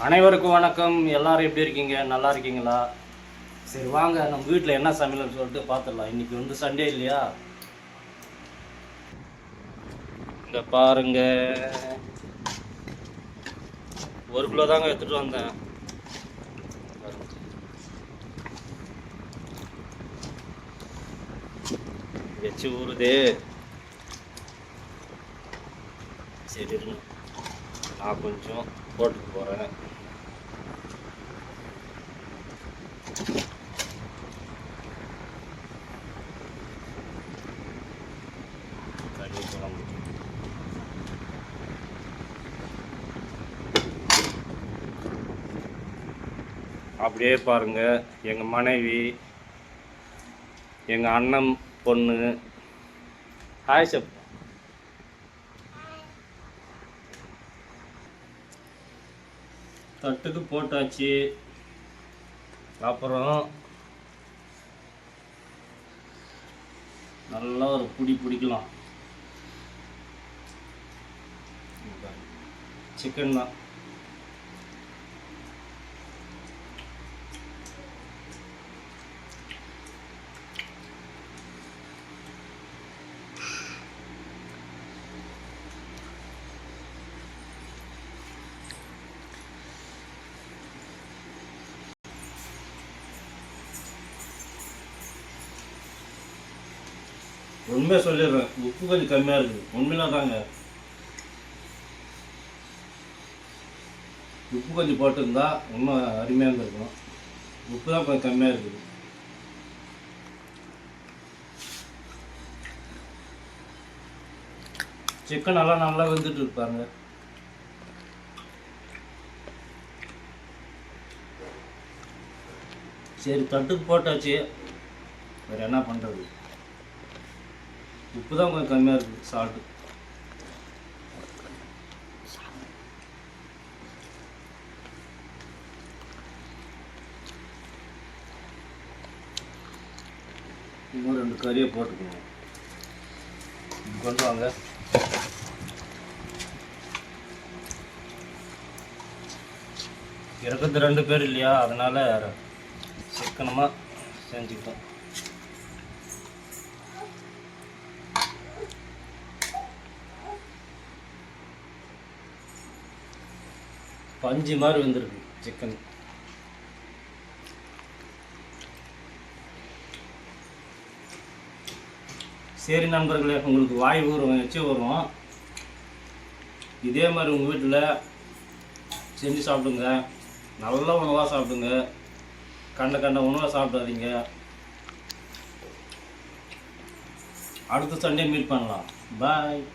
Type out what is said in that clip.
அனைவருக்கும் வணக்கம். எல்லாரும் எப்படி இருக்கீங்க? நல்லா இருக்கீங்களா? சரி வாங்க நம்ம வீட்டில் என்ன சமையல்னு சொல்லிட்டு பார்த்துடலாம். இன்றைக்கி வந்து சண்டே இல்லையா? இங்கே பாருங்க, 1 கிலோ தாங்க எடுத்துகிட்டு வந்தேன். வச்சு ஊறுதே. சரி நான் கொஞ்சம் போட்டுக்கு போகிறேன். அப்படியே பாருங்க, எங்கள் மனைவி, எங்கள் அண்ணன் பொண்ணு. ஹாய் செப். தட்டுக்கு போட்டாச்சு. அப்புறம் நல்லா ஒரு பிடிக்கலாம். சிக்கன் தான். உண்மையாக சொல்லிடுறேன், உப்பு கொஞ்சம் கம்மியாக இருக்குது. உண்மையாக தாங்க, உப்பு கொஞ்சம் போட்டிருந்தா இன்னும் அருமையாக இருந்திருக்கும். உப்பு தான் கொஞ்சம் கம்மியாக இருக்குது. சிக்கன் நல்லா வெந்துட்டு இருப்பாங்க. சரி தட்டுக்கு போட்டாச்சு, வேறு என்ன பண்ணுறது? உப்பு தான் கொஞ்சம் கம்மியாக இருக்குது, சால்ட்டு. இன்னும் 2 கறியை போட்டுக்கணும். கொண்டு வாங்க. இருக்கிறது 2 பேர் இல்லையா, அதனால் சிக்கனமாக செஞ்சுக்கிட்டோம். பஞ்சு மாதிரி வந்துருக்கு சிக்கன். சரி நண்பர்களே, உங்களுக்கு வாய் ஊறும் வச்சு வரும். இதே மாதிரி உங்கள் வீட்டில் செஞ்சு சாப்பிடுங்க. நல்ல உணவாக சாப்பிடுங்க. கண்ட உணவாக சாப்பிடாதீங்க. அடுத்த சண்டே மீட் பண்ணலாம். பாய்.